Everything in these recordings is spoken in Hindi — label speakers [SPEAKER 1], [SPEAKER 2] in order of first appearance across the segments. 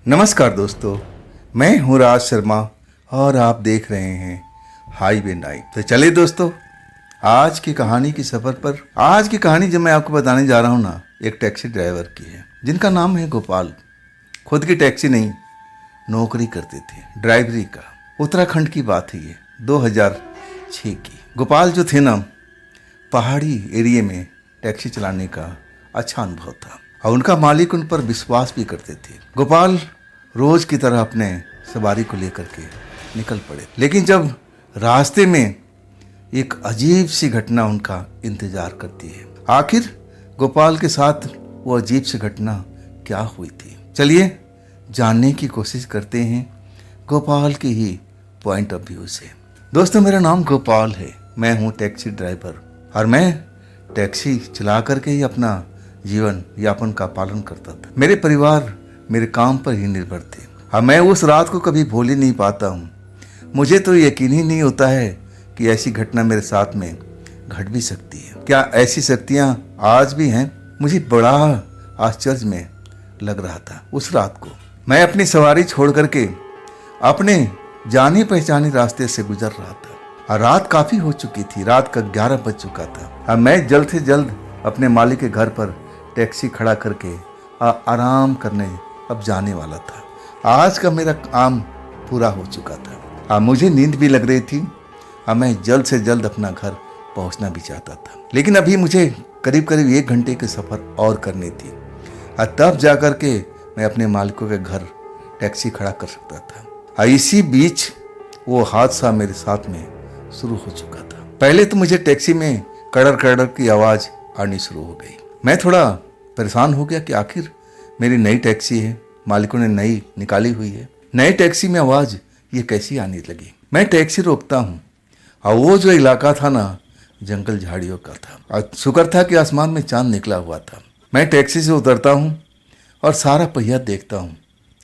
[SPEAKER 1] नमस्कार दोस्तों, मैं हूँ राज शर्मा और आप देख रहे हैं हाईवे नाइट। तो चलिए दोस्तों, आज की कहानी की सफ़र पर। आज की कहानी जो मैं आपको बताने जा रहा हूँ ना, एक टैक्सी ड्राइवर की है जिनका नाम है गोपाल। खुद की टैक्सी नहीं, नौकरी करते थे ड्राइवरी का। उत्तराखंड की बात है ये, 2006 की। गोपाल जो थे ना, पहाड़ी एरिया में टैक्सी चलाने का अच्छा अनुभव था और उनका मालिक उन पर विश्वास भी करते थे। गोपाल रोज की तरह अपने सवारी को लेकर के निकल पड़े, लेकिन जब रास्ते में एक अजीब सी घटना उनका इंतजार करती है। आखिर गोपाल के साथ वो अजीब सी घटना क्या हुई थी, चलिए जानने की कोशिश करते हैं गोपाल के ही पॉइंट ऑफ व्यू से। दोस्तों, मेरा नाम गोपाल है, मैं हूँ टैक्सी ड्राइवर और मैं टैक्सी चला करके ही अपना जीवन यापन का पालन करता था। मेरे परिवार मेरे काम पर ही निर्भर थे और मैं उस रात को कभी भूल ही नहीं पाता हूँ। मुझे तो यकीन ही नहीं होता है कि ऐसी घटना मेरे साथ में घट भी सकती है। क्या ऐसी शक्तियाँ आज भी हैं? मुझे बड़ा आश्चर्य में लग रहा था उस रात को। मैं अपनी सवारी छोड़ करके अपने जाने पहचाने रास्ते से गुजर रहा था और रात काफ़ी हो चुकी थी। रात का 11 बज चुका था और मैं जल्द से जल्द अपने मालिक के घर पर टैक्सी खड़ा करके आराम करने अब जाने वाला था। आज का मेरा काम पूरा हो चुका था और मुझे नींद भी लग रही थी और मैं जल्द से जल्द अपना घर पहुंचना भी चाहता था। लेकिन अभी मुझे करीब करीब 1 घंटे के सफ़र और करनी थी और तब जा कर के मैं अपने मालिकों के घर टैक्सी खड़ा कर सकता था। और इसी बीच वो हादसा मेरे साथ में शुरू हो चुका था। पहले तो मुझे टैक्सी में कड़र कड़र की आवाज़ आनी शुरू हो गई। मैं थोड़ा परेशान हो गया कि आखिर मेरी नई टैक्सी है, मालिकों ने नई निकाली हुई है, नई टैक्सी में आवाज़ ये कैसी आने लगी। मैं टैक्सी रोकता हूँ और वो जो इलाका था ना, जंगल झाड़ियों का था और शुक्र था कि आसमान में चांद निकला हुआ था। मैं टैक्सी से उतरता हूँ और सारा पहिया देखता हूँ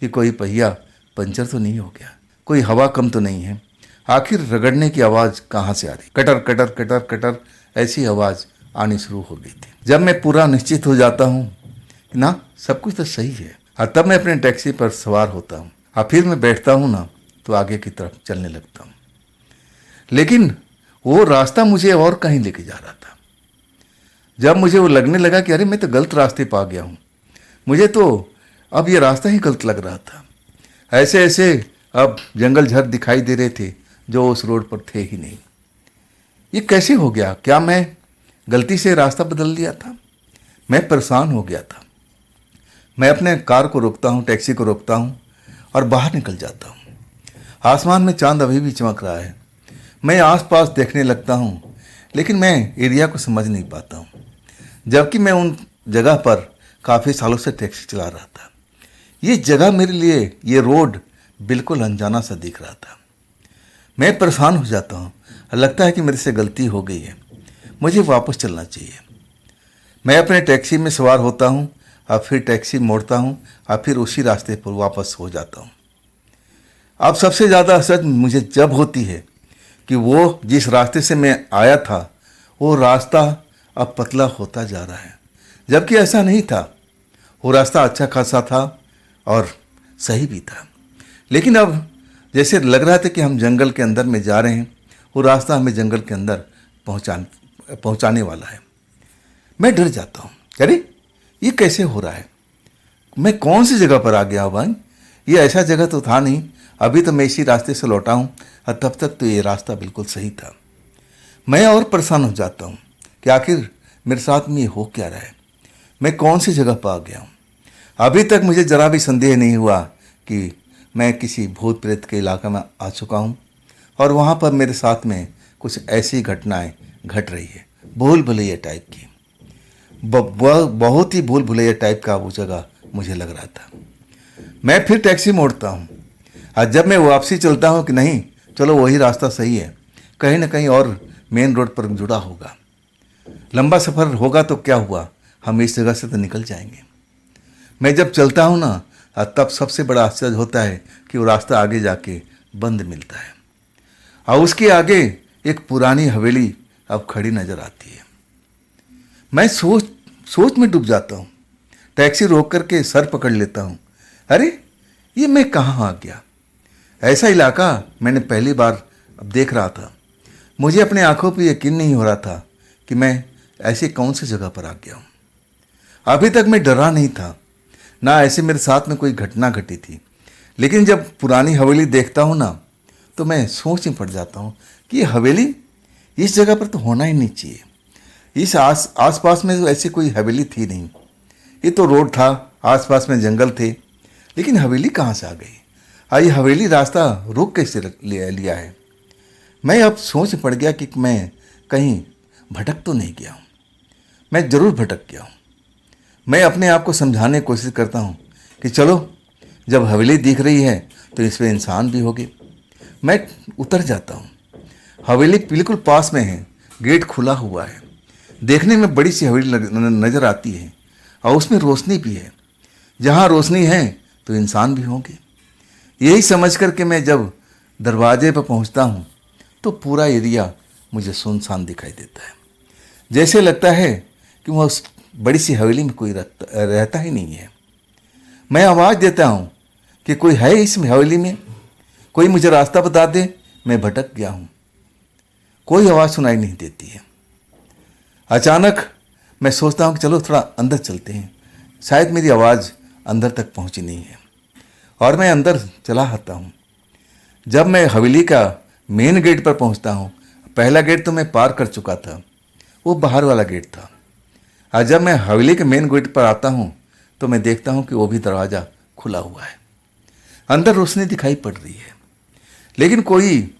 [SPEAKER 1] कि कोई पहिया पंचर तो नहीं हो गया, कोई हवा कम तो नहीं है। आखिर रगड़ने की आवाज़ कहाँ से आ रही? कटर कटर कटर कटर ऐसी आवाज़ आनी शुरू हो गई थी। जब मैं पूरा निश्चित हो जाता हूँ कि ना सब कुछ तो सही है और तब मैं अपने टैक्सी पर सवार होता हूँ और फिर मैं बैठता हूँ ना तो आगे की तरफ चलने लगता हूँ। लेकिन वो रास्ता मुझे और कहीं लेके जा रहा था। जब मुझे वो लगने लगा कि अरे मैं तो गलत रास्ते पा गया हूँ, मुझे तो अब ये रास्ता ही गलत लग रहा था। ऐसे ऐसे अब जंगल झाड़ दिखाई दे रहे थे जो उस रोड पर थे ही नहीं। ये कैसे हो गया? क्या मैं गलती से रास्ता बदल लिया था? मैं परेशान हो गया था। मैं अपने कार को रोकता हूँ, टैक्सी को रोकता हूँ और बाहर निकल जाता हूँ। आसमान में चांद अभी भी चमक रहा है। मैं आसपास देखने लगता हूँ, लेकिन मैं एरिया को समझ नहीं पाता हूँ, जबकि मैं उन जगह पर काफ़ी सालों से टैक्सी चला रहा था। ये जगह मेरे लिए, ये रोड बिल्कुल अनजाना सा दिख रहा था। मैं परेशान हो जाता हूँ, लगता है कि मेरे से गलती हो गई है, मुझे वापस चलना चाहिए। मैं अपने टैक्सी में सवार होता हूँ और फिर टैक्सी मोड़ता हूँ और फिर उसी रास्ते पर वापस हो जाता हूँ। अब सबसे ज़्यादा असर मुझे जब होती है कि वो जिस रास्ते से मैं आया था वो रास्ता अब पतला होता जा रहा है, जबकि ऐसा नहीं था। वो रास्ता अच्छा खासा था और सही भी था, लेकिन अब जैसे लग रहा था कि हम जंगल के अंदर में जा रहे हैं, वो रास्ता हमें जंगल के अंदर पहुंचाने वाला है। मैं डर जाता हूँ, अरे ये कैसे हो रहा है? मैं कौन सी जगह पर आ गया हूँ भाई? ये ऐसा जगह तो था नहीं। अभी तो मैं इसी रास्ते से लौटा हूँ और तब तक तो ये रास्ता बिल्कुल सही था। मैं और परेशान हो जाता हूँ कि आखिर मेरे साथ में ये हो क्या रहा है, मैं कौन सी जगह पर आ गया हूँ। अभी तक मुझे ज़रा भी संदेह नहीं हुआ कि मैं किसी भूत प्रेत के इलाके में आ चुका हूँ और वहाँ पर मेरे साथ में कुछ ऐसी घटनाएं घट रही है, भूल भुलैया टाइप की। बहुत ही भूल भुलैया टाइप का वो जगह मुझे लग रहा था। मैं फिर टैक्सी मोड़ता हूँ और जब मैं वापसी चलता हूँ कि नहीं, चलो वही रास्ता सही है, कहीं ना कहीं और मेन रोड पर जुड़ा होगा, लंबा सफ़र होगा तो क्या हुआ, हम इस जगह से तो निकल जाएंगे। मैं जब चलता हूँ ना तब सबसे बड़ा आश्चर्य होता है कि वो रास्ता आगे जाके बंद मिलता है और उसके आगे एक पुरानी हवेली अब खड़ी नज़र आती है। मैं सोच में डूब जाता हूँ। टैक्सी रोक करके सर पकड़ लेता हूँ, अरे ये मैं कहाँ आ गया? ऐसा इलाका मैंने पहली बार अब देख रहा था। मुझे अपने आंखों पर यकीन नहीं हो रहा था कि मैं ऐसी कौन सी जगह पर आ गया हूँ। अभी तक मैं डरा नहीं था, ना ऐसे मेरे साथ में कोई घटना घटी थी। लेकिन जब पुरानी हवेली देखता हूँ ना, तो मैं सोच में पड़ जाता हूँ कि ये हवेली इस जगह पर तो होना ही नहीं चाहिए। इस आस पास में तो ऐसी कोई हवेली थी नहीं। ये तो रोड था, आसपास में जंगल थे, लेकिन हवेली कहाँ से आ गई? ये हवेली रास्ता रोक कैसे लिया है? मैं अब सोच पड़ गया कि मैं कहीं भटक तो नहीं गया हूँ। मैं ज़रूर भटक गया हूँ। मैं अपने आप को समझाने की कोशिश करता हूँ कि चलो, जब हवेली दिख रही है तो इसमें इंसान भी होंगे। मैं उतर जाता हूँ। हवेली बिल्कुल पास में है, गेट खुला हुआ है। देखने में बड़ी सी हवेली नज़र आती है और उसमें रोशनी भी है। जहाँ रोशनी है तो इंसान भी होंगे। यही समझ कर के मैं जब दरवाजे पर पहुँचता हूँ तो पूरा एरिया मुझे सुनसान दिखाई देता है। जैसे लगता है कि वह उस बड़ी सी हवेली में कोई रहता ही नहीं है। मैं आवाज़ देता हूँ कि कोई है इस हवेली में, कोई मुझे रास्ता बता दे, मैं भटक गया हूँ। कोई आवाज़ सुनाई नहीं देती है। अचानक मैं सोचता हूँ कि चलो थोड़ा अंदर चलते हैं, शायद मेरी आवाज़ अंदर तक पहुँची नहीं है। और मैं अंदर चला आता हूँ। जब मैं हवेली का मेन गेट पर पहुँचता हूँ, पहला गेट तो मैं पार कर चुका था, वो बाहर वाला गेट था। और जब मैं हवेली के मेन गेट पर आता हूँ तो मैं देखता हूँ कि वो भी दरवाज़ा खुला हुआ है। अंदर रोशनी दिखाई पड़ रही है, लेकिन कोई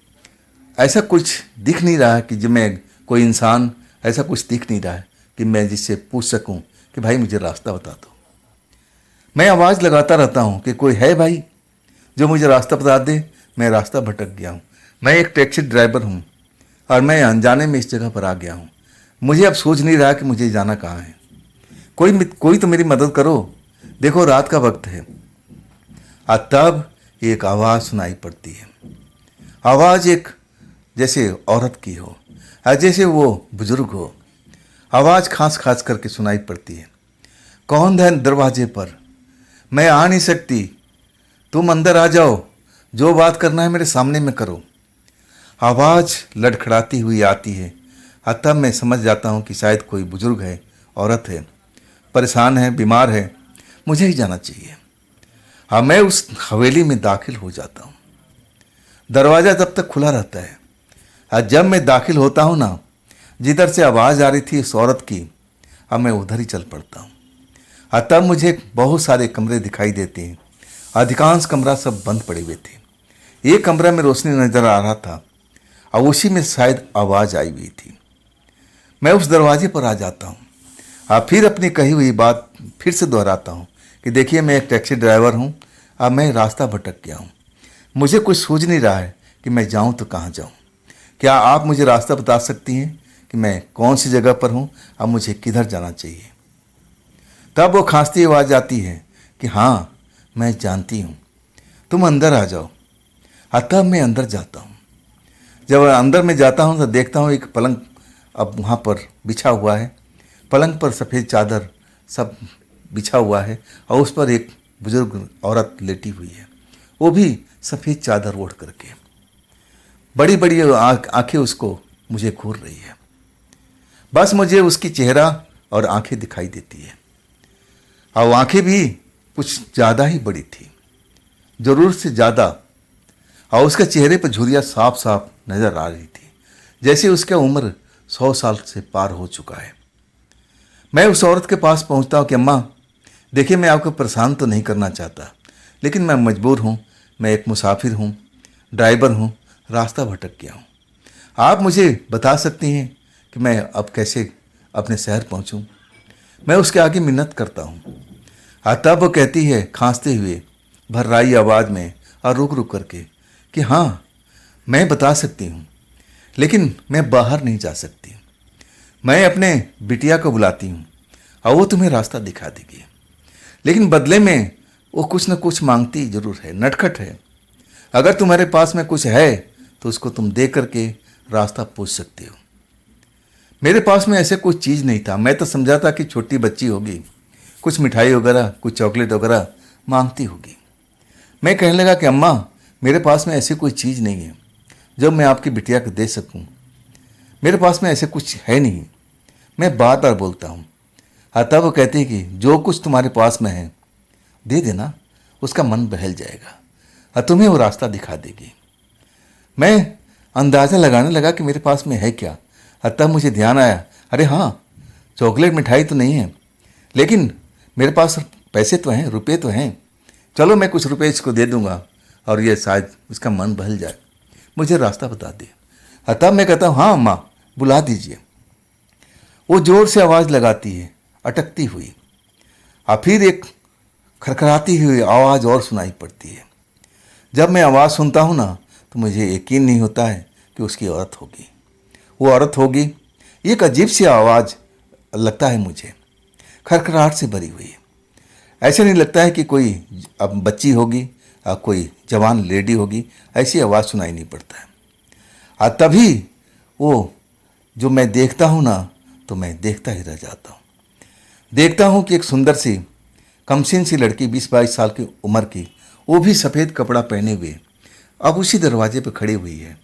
[SPEAKER 1] ऐसा कुछ दिख नहीं रहा कि जो मैं कोई इंसान ऐसा कुछ दिख नहीं रहा है कि मैं जिससे पूछ सकूं कि भाई मुझे रास्ता बता दो। मैं आवाज़ लगाता रहता हूं कि कोई है भाई जो मुझे रास्ता बता दे, मैं रास्ता भटक गया हूं। मैं एक टैक्सी ड्राइवर हूं और मैं अनजाने में इस जगह पर आ गया हूं। मुझे अब सोच नहीं रहा कि मुझे जाना कहाँ है। कोई तो मेरी मदद करो, देखो रात का वक्त है। और तब एक आवाज़ सुनाई पड़ती है। आवाज़ एक जैसे औरत की हो, जैसे वो बुजुर्ग हो। आवाज़ खांस खांस करके सुनाई पड़ती है। कौन है दरवाजे पर? मैं आ नहीं सकती, तुम अंदर आ जाओ, जो बात करना है मेरे सामने में करो। आवाज़ लड़खड़ाती हुई आती है। तब मैं समझ जाता हूँ कि शायद कोई बुजुर्ग है, औरत है, परेशान है, बीमार है, मुझे ही जाना चाहिए। हाँ, मैं उस हवेली में दाखिल हो जाता हूँ। दरवाज़ा तब तक खुला रहता है। और जब मैं दाखिल होता हूँ ना, जिधर से आवाज़ आ रही थी उस औरत की, अब मैं उधर ही चल पड़ता हूँ। और तब मुझे बहुत सारे कमरे दिखाई देते हैं। अधिकांश कमरा सब बंद पड़े हुए थे। एक कमरा में रोशनी नज़र आ रहा था और उसी में शायद आवाज़ आई हुई थी। मैं उस दरवाजे पर आ जाता हूँ और फिर अपनी कही हुई बात फिर से दोहराता हूँ कि देखिए, मैं एक टैक्सी ड्राइवर हूँ और मैं रास्ता भटक गया हूँ। मुझे कुछ सूझ नहीं रहा है कि मैं जाऊँ तो कहाँ जाऊँ। क्या आप मुझे रास्ता बता सकती हैं कि मैं कौन सी जगह पर हूँ और मुझे किधर जाना चाहिए? तब वो खांसती आवाज़ आती है कि हाँ, मैं जानती हूँ, तुम अंदर आ जाओ। और तब मैं अंदर जाता हूँ। जब अंदर में जाता हूँ तो देखता हूँ एक पलंग अब वहाँ पर बिछा हुआ है। पलंग पर सफ़ेद चादर सब बिछा हुआ है और उस पर एक बुजुर्ग औरत लेटी हुई है, वो भी सफ़ेद चादर ओढ़ करके। बड़ी बड़ी आंखें उसको मुझे घूर रही है। बस मुझे उसकी चेहरा और आंखें दिखाई देती है, और आंखें भी कुछ ज़्यादा ही बड़ी थी, ज़रूरत से ज़्यादा। और उसके चेहरे पर झुर्रियाँ साफ साफ नज़र आ रही थी, जैसे उसकी उम्र 100 साल से पार हो चुका है। मैं उस औरत के पास पहुंचता हूँ कि अम्मा, देखिए, मैं आपको परेशान तो नहीं करना चाहता, लेकिन मैं मजबूर हूँ। मैं एक मुसाफिर हूँ, ड्राइवर हूँ, रास्ता भटक गया हूँ। आप मुझे बता सकती हैं कि मैं अब कैसे अपने शहर पहुँचूँ? मैं उसके आगे मिन्नत करता हूँ। तब वो कहती है खांसते हुए, भर्राई आवाज़ में और रुक रुक करके, कि हाँ, मैं बता सकती हूँ, लेकिन मैं बाहर नहीं जा सकती। मैं अपने बिटिया को बुलाती हूँ और वो तुम्हें रास्ता दिखा देगी, लेकिन बदले में वो कुछ न कुछ मांगती ज़रूर है, नटखट है। अगर तुम्हारे पास में कुछ है तो उसको तुम दे करके रास्ता पूछ सकते हो। मेरे पास में ऐसे कुछ चीज़ नहीं था। मैं तो समझा था कि छोटी बच्ची होगी, कुछ मिठाई वगैरह, कुछ चॉकलेट वगैरह मांगती होगी। मैं कहने लगा कि अम्मा, मेरे पास में ऐसी कोई चीज़ नहीं है जो मैं आपकी बिटिया को दे सकूं। मेरे पास में ऐसे कुछ है नहीं। मैं बार बार बोलता हूँ। तब वो कहती है कि जो कुछ तुम्हारे पास में है दे देना, उसका मन बहल जाएगा और तुम्हें वो रास्ता दिखा देगी। मैं अंदाज़ा लगाने लगा कि मेरे पास में है क्या। तब मुझे ध्यान आया, अरे हाँ, चॉकलेट मिठाई तो नहीं है, लेकिन मेरे पास पैसे तो हैं, रुपए तो हैं। चलो मैं कुछ रुपए इसको दे दूंगा और ये शायद उसका मन बहल जाए, मुझे रास्ता बता दे। तब मैं कहता हूँ, हाँ अम्मा, बुला दीजिए। वो जोर से आवाज़ लगाती है, अटकती हुई, और फिर एक खरखराती हुई आवाज़ और सुनाई पड़ती है। जब मैं आवाज़ सुनता हूँ ना, तो मुझे यकीन नहीं होता है कि उसकी औरत होगी, वो औरत होगी। एक अजीब सी आवाज़ लगता है मुझे, खरखराहट से भरी हुई है। ऐसे नहीं लगता है कि कोई अब बच्ची होगी या कोई जवान लेडी होगी, ऐसी आवाज़ सुनाई नहीं पड़ता है। और तभी वो जो मैं देखता हूँ ना, तो मैं देखता ही रह जाता हूँ। देखता हूँ कि एक सुंदर सी कमसीन सी लड़की 20-22 साल की उम्र की, वो भी सफ़ेद कपड़ा पहने हुए अब उसी दरवाजे पर खड़ी हुई है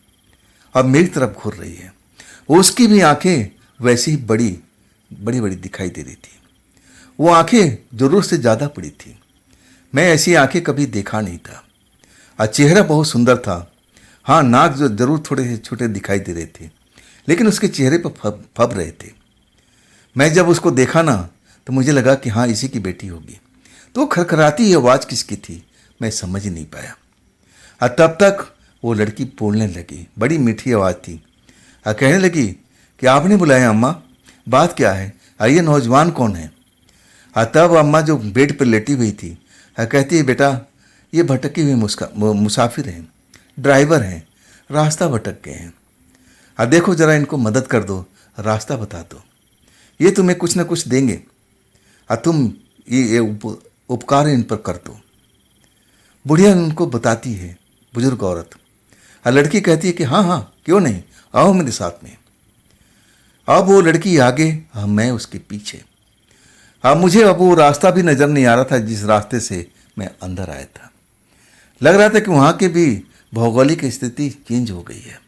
[SPEAKER 1] और मेरी तरफ घूर रही है। उसकी भी आंखें वैसी ही बड़ी बड़ी बड़ी दिखाई दे रही थी। वो आंखें ज़रूरत से ज़्यादा बड़ी थी। मैं ऐसी आंखें कभी देखा नहीं था। और चेहरा बहुत सुंदर था। हाँ, नाक जो जरूर थोड़े से छोटे दिखाई दे रहे थे, लेकिन उसके चेहरे पर फब रहे थे। मैं जब उसको देखा ना, तो मुझे लगा कि हाँ, इसी की बेटी होगी। तो खरखराती आवाज़ किसकी थी मैं समझ ही नहीं पाया। और तब तक वो लड़की बोलने लगी, बड़ी मीठी आवाज़ थी, और कहने लगी कि आपने बुलाया अम्मा, बात क्या है, आइए, नौजवान कौन है। और तब अम्मा जो बेड पर लेटी हुई थी कहती है, बेटा, ये भटकी हुई मुसाफिर हैं, ड्राइवर हैं, रास्ता भटक गए हैं। और देखो ज़रा इनको मदद कर दो, रास्ता बता दो, ये तुम्हें कुछ ना कुछ देंगे और तुम ये उपकार इन पर कर दो। बुढ़िया उनको बताती है, बुजुर्ग औरत। और लड़की कहती है कि हाँ हाँ, क्यों नहीं, आओ मेरे साथ में। अब वो लड़की आगे, मैं उसके पीछे। अब मुझे अब वो रास्ता भी नज़र नहीं आ रहा था जिस रास्ते से मैं अंदर आया था। लग रहा था कि वहाँ की भी भौगोलिक स्थिति चेंज हो गई है।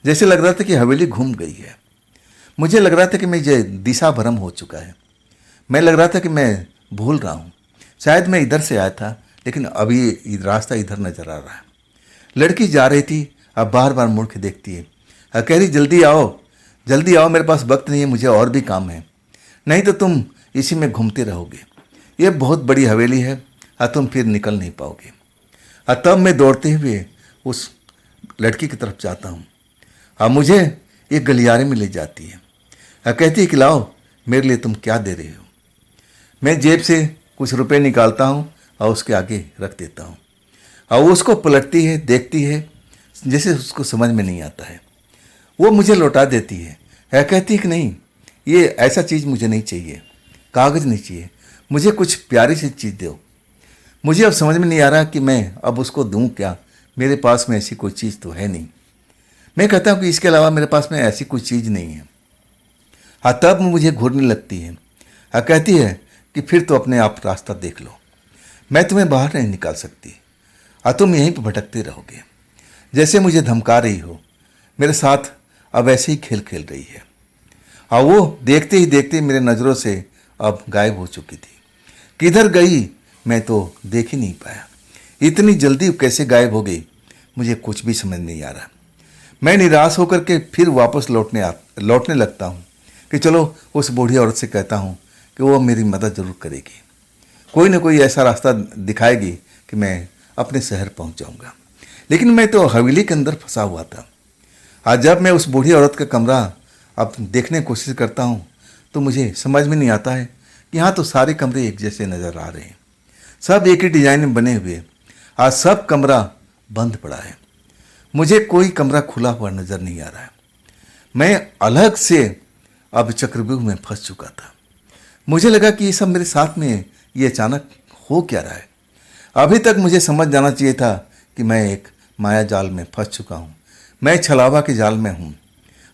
[SPEAKER 1] जैसे लग रहा था कि हवेली घूम गई है। मुझे लग रहा था कि मैं ये दिशा भ्रम हो चुका है। मैं लग रहा था कि मैं भूल रहा हूँ, शायद मैं इधर से आया था, लेकिन अभी रास्ता इधर नज़र आ रहा है। लड़की जा रही थी, अब बार बार मुड़ के देखती है, कह रही, जल्दी आओ, जल्दी आओ, मेरे पास वक्त नहीं है, मुझे और भी काम है, नहीं तो तुम इसी में घूमते रहोगे। ये बहुत बड़ी हवेली है और तुम फिर निकल नहीं पाओगे। और तब मैं दौड़ते हुए उस लड़की की तरफ जाता हूँ और मुझे एक गलियारे में ले जाती है और कहती है कि लाओ, मेरे लिए तुम क्या दे रहे हो। मैं जेब से कुछ रुपए निकालता हूँ और उसके आगे रख देता हूँ और वो उसको पलटती है, देखती है, जैसे उसको समझ में नहीं आता है। वो मुझे लौटा देती है, कहती है कि नहीं, ये ऐसा चीज़ मुझे नहीं चाहिए, कागज़ नहीं चाहिए, मुझे कुछ प्यारी सी चीज़ दो। मुझे अब समझ में नहीं आ रहा कि मैं अब उसको दूं क्या, मेरे पास में ऐसी कोई चीज़ तो है नहीं। मैं कहता हूँ कि इसके अलावा मेरे पास में ऐसी कोई चीज़ नहीं है। हाँ, तब मुझे घूरने लगती है और कहती है कि फिर तो अपने आप रास्ता देख लो, मैं तुम्हें बाहर नहीं निकाल सकती और तुम यहीं पर भटकते रहोगे, जैसे मुझे धमका रही हो, मेरे साथ अब ऐसे ही खेल खेल रही है। और वो देखते ही देखते मेरे नज़रों से अब गायब हो चुकी थी। किधर गई मैं तो देख ही नहीं पाया। इतनी जल्दी कैसे गायब हो गई, मुझे कुछ भी समझ नहीं आ रहा। मैं निराश होकर के फिर वापस लौटने लगता हूँ कि चलो उस बूढ़ी औरत से कहता हूँ कि वो मेरी मदद ज़रूर करेगी, कोई ना कोई ऐसा रास्ता दिखाएगी कि मैं अपने शहर पहुँच जाऊँगा। लेकिन मैं तो हवेली के अंदर फंसा हुआ था। आज जब मैं उस बूढ़ी औरत का कमरा अब देखने की कोशिश करता हूँ, तो मुझे समझ में नहीं आता है कि यहाँ तो सारे कमरे एक जैसे नज़र आ रहे हैं, सब एक ही डिजाइन में बने हुए। आज सब कमरा बंद पड़ा है, मुझे कोई कमरा खुला हुआ नज़र नहीं आ रहा है। मैं अलग से अब चक्रव्यूह में फंस चुका था। मुझे लगा कि ये सब मेरे साथ में ये अचानक हो क्या रहा है। अभी तक मुझे समझ जाना चाहिए था कि मैं एक माया जाल में फंस चुका हूँ, मैं छलावा के जाल में हूँ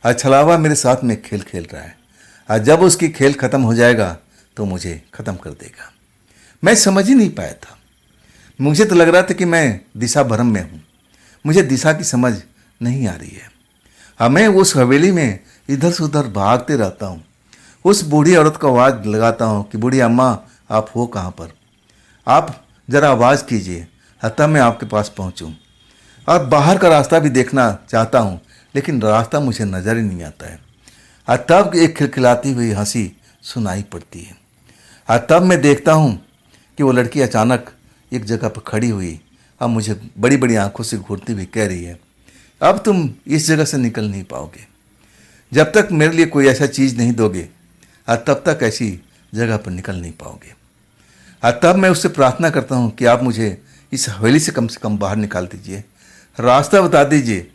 [SPEAKER 1] और छलावा मेरे साथ में खेल खेल रहा है। और जब उसकी खेल ख़त्म हो जाएगा तो मुझे ख़त्म कर देगा। मैं समझ ही नहीं पाया था। मुझे तो लग रहा था कि मैं दिशा भ्रम में हूँ। मुझे दिशा की समझ नहीं आ रही है। अब मैं उस हवेली में इधर से उधर भागते रहता हूँ। उस बूढ़ी औरत को आवाज़ लगाता हूँ कि बूढ़ी अम्मा, आप हो कहाँ पर? आप ज़रा आवाज़ कीजिए, तब मैं आपके पास पहुँचूँ। और बाहर का रास्ता भी देखना चाहता हूँ, लेकिन रास्ता मुझे नज़र ही नहीं आता है। और तब एक खिलखिलाती हुई हंसी सुनाई पड़ती है। और तब मैं देखता हूँ कि वो लड़की अचानक एक जगह पर खड़ी हुई, अब मुझे बड़ी बड़ी आंखों से घूरती हुई कह रही है, अब तुम इस जगह से निकल नहीं पाओगे। जब तक मेरे लिए कोई ऐसा चीज़ नहीं दोगे, और तब तक ऐसी जगह पर निकल नहीं पाओगे। और तब मैं उससे प्रार्थना करता हूँ कि आप मुझे इस हवेली से कम बाहर निकाल दीजिए, रास्ता बता दीजिए,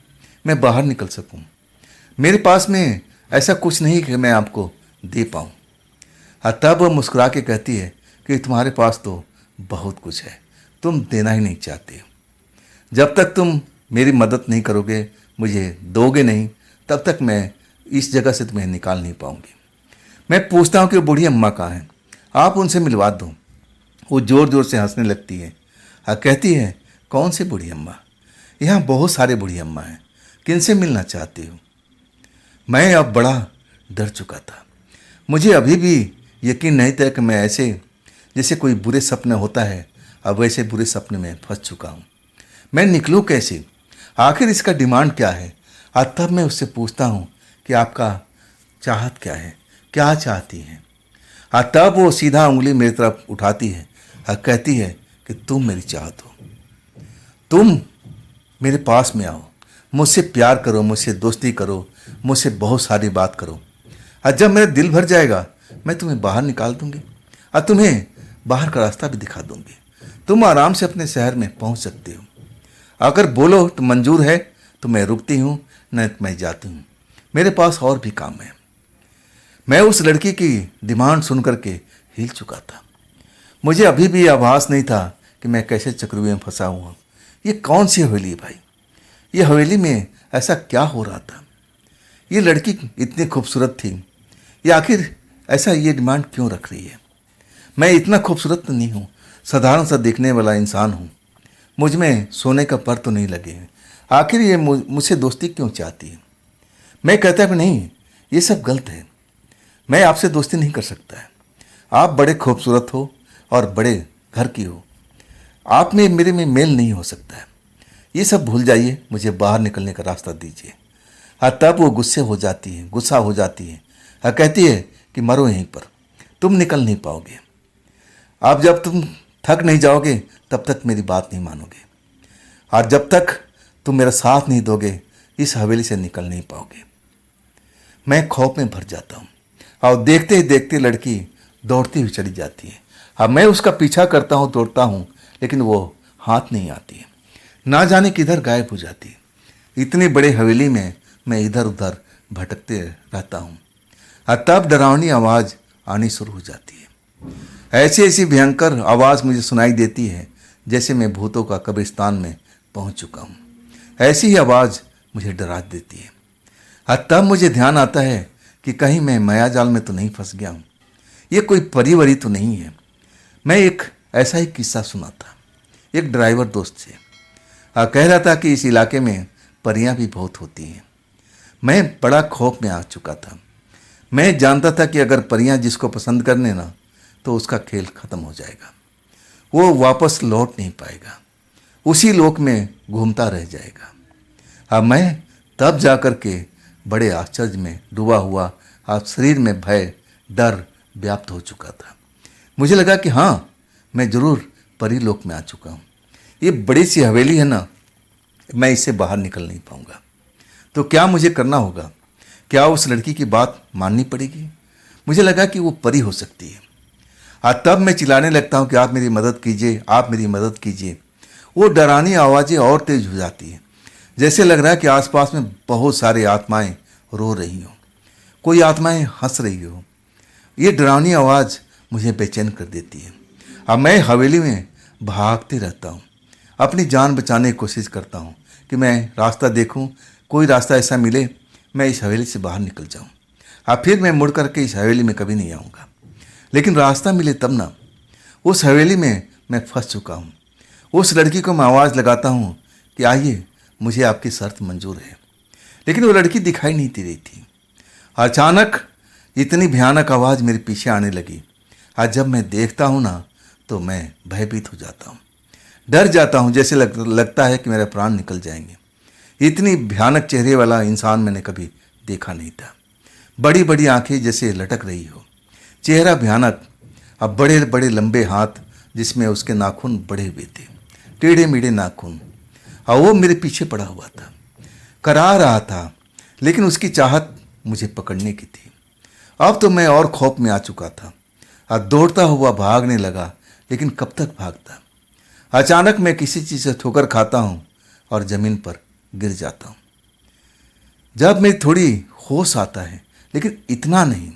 [SPEAKER 1] मैं बाहर निकल सकूँ। मेरे पास में ऐसा कुछ नहीं कि मैं आपको दे पाऊँ। और तब वह मुस्कुरा के कहती है कि तुम्हारे पास तो बहुत कुछ है, तुम देना ही नहीं चाहते हो। जब तक तुम मेरी मदद नहीं करोगे, मुझे दोगे नहीं, तब तक मैं इस जगह से तुम्हें निकाल नहीं पाऊंगी। मैं पूछता हूँ कि वो बूढ़ी अम्मा कहाँ हैं, आप उनसे मिलवा दो। वो ज़ोर ज़ोर से हंसने लगती है और कहती है, कौन सी बूढ़ी अम्मा? यहाँ बहुत सारे बूढ़ी अम्मा हैं, किनसे मिलना चाहती हो? मैं अब बड़ा डर चुका था। मुझे अभी भी यकीन नहीं था कि मैं ऐसे जैसे कोई बुरे सपने होता है, अब वैसे बुरे सपने में फंस चुका हूँ। मैं निकलूँ कैसे? आखिर इसका डिमांड क्या है? और तब मैं उससे पूछता हूँ कि आपका चाहत क्या है, क्या चाहती हैं? और तब वो सीधा उंगली मेरी तरफ उठाती है और कहती है कि तुम मेरी चाहत हो, तुम मेरे पास में आओ, मुझसे प्यार करो, मुझसे दोस्ती करो, मुझसे बहुत सारी बात करो। और जब मेरा दिल भर जाएगा, मैं तुम्हें बाहर निकाल दूंगी और तुम्हें बाहर का रास्ता भी दिखा दूंगी। तुम आराम से अपने शहर में पहुंच सकते हो। अगर बोलो तो मंजूर है तो मैं रुकती हूँ, नहीं तो मैं जाती हूँ, मेरे पास और भी काम है। मैं उस लड़की की डिमांड सुन करके हिल चुका था। मुझे अभी भी आभास नहीं था कि मैं कैसे चक्रव्यूह में फंसा हुआ। ये कौन सी हवेली है भाई? ये हवेली में ऐसा क्या हो रहा था? ये लड़की इतनी खूबसूरत थी, ये आखिर ऐसा ये डिमांड क्यों रख रही है? मैं इतना खूबसूरत तो नहीं हूँ, साधारण सा देखने वाला इंसान हूँ। मुझ में सोने का पर तो नहीं लगे हैं। आखिर ये मुझसे दोस्ती क्यों चाहती है? मैं कहता कि नहीं, ये सब गलत है, मैं आपसे दोस्ती नहीं कर सकता है। आप बड़े खूबसूरत हो और बड़े घर की हो, आप में मेरे में मेल नहीं हो सकता है। ये सब भूल जाइए, मुझे बाहर निकलने का रास्ता दीजिए। और तब वो गुस्सा हो जाती है और कहती है कि मरो यहीं पर, तुम निकल नहीं पाओगे। अब जब तुम थक नहीं जाओगे तब तक मेरी बात नहीं मानोगे, और जब तक तुम मेरा साथ नहीं दोगे, इस हवेली से निकल नहीं पाओगे। मैं खौफ में भर जाता हूँ और देखते ही देखते लड़की दौड़ती हुई चली जाती है। अब मैं उसका पीछा करता हूँ, दौड़ता हूँ, लेकिन वो हाथ नहीं आती है, ना जाने किधर गायब हो जाती है। इतनी बड़े हवेली में मैं इधर उधर भटकते रहता हूँ और तब डरावनी आवाज़ आनी शुरू हो जाती है। ऐसी ऐसी भयंकर आवाज़ मुझे सुनाई देती है जैसे मैं भूतों का कब्रिस्तान में पहुँच चुका हूँ। ऐसी ही आवाज़ मुझे डरा देती है और तब मुझे ध्यान आता है कि कहीं मैं मायाजाल में तो नहीं फंस गया हूँ, ये कोई परिवरी तो नहीं है। मैं एक ऐसा ही किस्सा सुना था एक ड्राइवर दोस्त से, कह रहा था कि इस इलाके में परियां भी बहुत होती हैं। मैं बड़ा खौफ में आ चुका था। मैं जानता था कि अगर परियां जिसको पसंद करने ना, तो उसका खेल खत्म हो जाएगा, वो वापस लौट नहीं पाएगा, उसी लोक में घूमता रह जाएगा। अब मैं तब जा कर के बड़े आश्चर्य में डूबा हुआ, अब शरीर में भय डर व्याप्त हो चुका था। मुझे लगा कि हाँ, मैं ज़रूर परी लोक में आ चुका हूँ। ये बड़ी सी हवेली है ना, मैं इससे बाहर निकल नहीं पाऊंगा। तो क्या मुझे करना होगा? क्या उस लड़की की बात माननी पड़ेगी? मुझे लगा कि वो परी हो सकती है। और तब मैं चिल्लाने लगता हूँ कि आप मेरी मदद कीजिए, आप मेरी मदद कीजिए। वो डरानी आवाज़ें और तेज हो जाती हैं, जैसे लग रहा है कि आसपास में बहुत सारी आत्माएं रो रही हों, कोई आत्माएं हंस रही हो। ये डरावनी आवाज़ मुझे बेचैन कर देती है। अब मैं हवेली में भागते रहता हूँ, अपनी जान बचाने की कोशिश करता हूँ कि मैं रास्ता देखूँ, कोई रास्ता ऐसा मिले मैं इस हवेली से बाहर निकल जाऊँ, अब फिर मैं मुड़ करके इस हवेली में कभी नहीं आऊँगा। लेकिन रास्ता मिले तब ना। उस हवेली में मैं फंस चुका हूँ। उस लड़की को मैं आवाज़ लगाता हूँ कि आइए, मुझे आपकी शर्त मंजूर है। लेकिन वो लड़की दिखाई नहीं दे रही थी। अचानक इतनी भयानक आवाज़ मेरे पीछे आने लगी। आज जब मैं देखता हूँ ना, तो मैं भयभीत हो जाता हूँ, डर जाता हूँ, जैसे लगता है कि मेरे प्राण निकल जाएंगे। इतनी भयानक चेहरे वाला इंसान मैंने कभी देखा नहीं था। बड़ी बड़ी आंखें जैसे लटक रही हो, चेहरा भयानक, अब बड़े बड़े लंबे हाथ जिसमें उसके नाखून बड़े हुए थे, टेढ़े मेढ़े नाखून, और वो मेरे पीछे पड़ा हुआ था, करा रहा था। लेकिन उसकी चाहत मुझे पकड़ने की थी। अब तो मैं और खौफ में आ चुका था और दौड़ता हुआ भागने लगा। लेकिन कब तक भागता। अचानक मैं किसी चीज़ से ठोकर खाता हूँ और ज़मीन पर गिर जाता हूँ। जब मैं थोड़ी होश आता है, लेकिन इतना नहीं,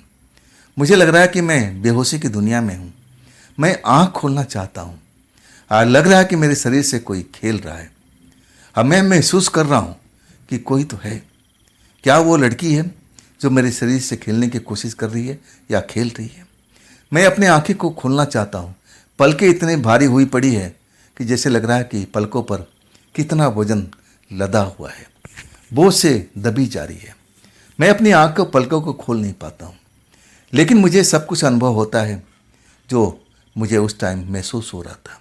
[SPEAKER 1] मुझे लग रहा है कि मैं बेहोशी की दुनिया में हूँ। मैं आँख खोलना चाहता हूँ और लग रहा है कि मेरे शरीर से कोई खेल रहा है। अब मैं महसूस कर रहा हूँ कि कोई तो है। क्या वो लड़की है जो मेरे शरीर से खेलने की कोशिश कर रही है या खेल रही है? मैं अपनी आंखें को खोलना चाहता हूँ। पलकें इतनी भारी हुई पड़ी है कि जैसे लग रहा है कि पलकों पर कितना वजन लदा हुआ है, बोझ से दबी जा रही है। मैं अपनी आँख को पलकों को खोल नहीं पाता हूँ। लेकिन मुझे सब कुछ अनुभव होता है जो मुझे उस टाइम महसूस हो रहा था।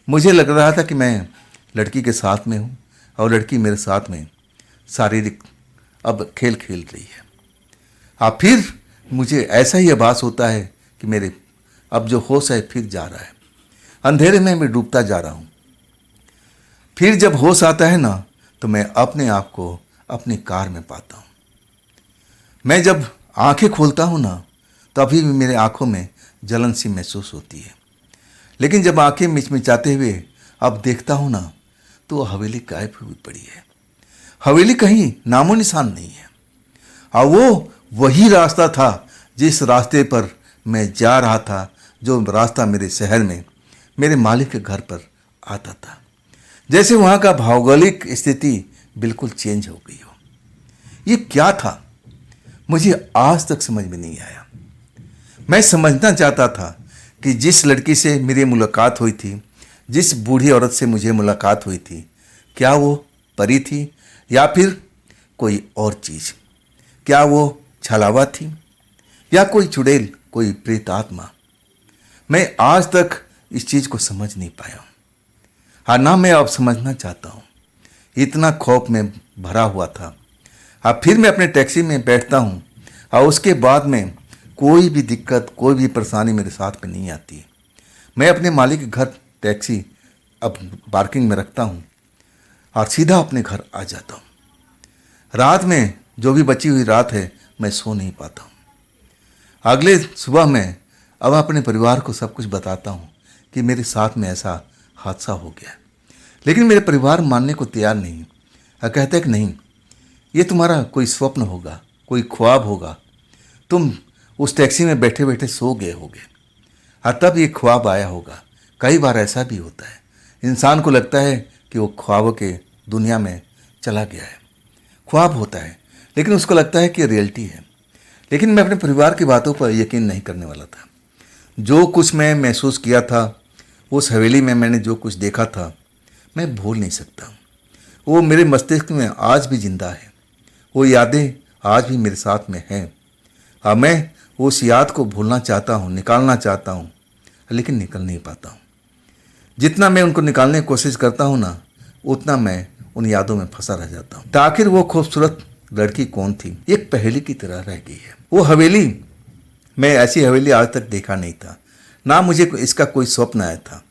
[SPEAKER 1] मुझे लग रहा था कि मैं लड़की के साथ में हूँ और लड़की मेरे साथ में शारीरिक अब खेल खेल रही है। फिर मुझे ऐसा ही आभास होता है कि मेरे अब जो होश है फिर जा रहा है। अंधेरे में मैं डूबता जा रहा हूँ। फिर जब होश आता है ना, तो मैं अपने आप को अपनी कार में पाता हूँ। मैं जब आंखें खोलता हूँ ना, तो अभी भी मेरे आंखों में जलन सी महसूस होती है। लेकिन जब आंखें मिचमिचाते हुए अब देखता हूँ ना, तो वो हवेली गायब हुई पड़ी है। हवेली कहीं नामो निशान नहीं है। और वो वही रास्ता था जिस रास्ते पर मैं जा रहा था, जो रास्ता मेरे शहर में मेरे मालिक के घर पर आता था। जैसे वहाँ का भौगोलिक स्थिति बिल्कुल चेंज हो गई हो। ये क्या था, मुझे आज तक समझ में नहीं आया। मैं समझना चाहता था कि जिस लड़की से मेरी मुलाकात हुई थी, जिस बूढ़ी औरत से मुझे मुलाकात हुई थी, क्या वो परी थी या फिर कोई और चीज़? क्या वो छलावा थी या कोई चुड़ैल, कोई प्रेत आत्मा? मैं आज तक इस चीज़ को समझ नहीं पाया हूँ। हाँ, ना मैं अब समझना चाहता हूँ। इतना खौफ में भरा हुआ था। अब फिर मैं अपने टैक्सी में बैठता हूँ और उसके बाद में कोई भी दिक्कत, कोई भी परेशानी मेरे साथ में नहीं आती। मैं अपने मालिक के घर टैक्सी अब पार्किंग में रखता हूँ और सीधा अपने घर आ जाता हूँ। रात में जो भी बची हुई रात है, मैं सो नहीं पाता हूँ। अगले सुबह मैं अब अपने परिवार को सब कुछ बताता हूँ कि मेरे साथ में ऐसा हादसा हो गया। लेकिन मेरे परिवार मानने को तैयार नहीं। कहते हैं कि नहीं, ये तुम्हारा कोई स्वप्न होगा, कोई ख्वाब होगा, तुम उस टैक्सी में बैठे बैठे सो गए होगे और तब ये ख्वाब आया होगा। कई बार ऐसा भी होता है, इंसान को लगता है कि वो ख्वाबों के दुनिया में चला गया है। ख्वाब होता है लेकिन उसको लगता है कि रियलिटी है। लेकिन मैं अपने परिवार की बातों पर यकीन नहीं करने वाला था। जो कुछ मैं महसूस किया था, उस हवेली में मैंने जो कुछ देखा था, मैं भूल नहीं सकता। वो मेरे मस्तिष्क में आज भी जिंदा है। वो यादें आज भी मेरे साथ में हैं। अब मैं उस याद को भूलना चाहता हूँ, निकालना चाहता हूँ, लेकिन निकल नहीं पाता हूँ। जितना मैं उनको निकालने की कोशिश करता हूँ ना, उतना मैं उन यादों में फंसा रह जाता हूँ। तो आखिर वो खूबसूरत लड़की कौन थी? एक पहेली की तरह रह गई है वो हवेली। मैं ऐसी हवेली आज तक देखा नहीं था, ना मुझे इसका कोई स्वप्न आया था।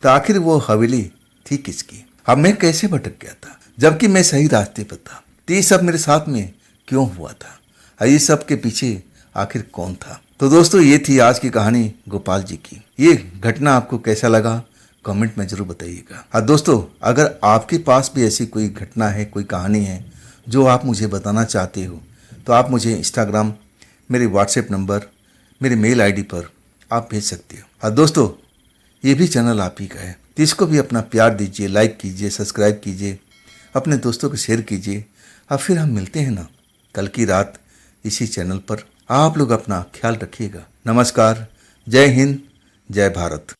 [SPEAKER 1] तो आखिर वो हवेली थी किसकी? अब मैं कैसे भटक गया था जबकि मैं सही रास्ते पर था? तो ये सब मेरे साथ में क्यों हुआ था और ये सब के पीछे आखिर कौन था? तो दोस्तों, ये थी आज की कहानी गोपाल जी की। ये घटना आपको कैसा लगा कमेंट में जरूर बताइएगा। हाँ दोस्तों, अगर आपके पास भी ऐसी कोई घटना है, कोई कहानी है जो आप मुझे बताना चाहते हो, तो आप मुझे इंस्टाग्राम, मेरे व्हाट्सएप नंबर, मेरे मेल आईडी पर आप भेज सकते हो। हाँ दोस्तों, ये भी चैनल आप ही का है, तो इसको भी अपना प्यार दीजिए, लाइक कीजिए, सब्सक्राइब कीजिए, अपने दोस्तों को शेयर कीजिए। अब फिर हम मिलते हैं ना कल की रात इसी चैनल पर। आप लोग अपना ख्याल रखिएगा। नमस्कार, जय हिंद, जय भारत।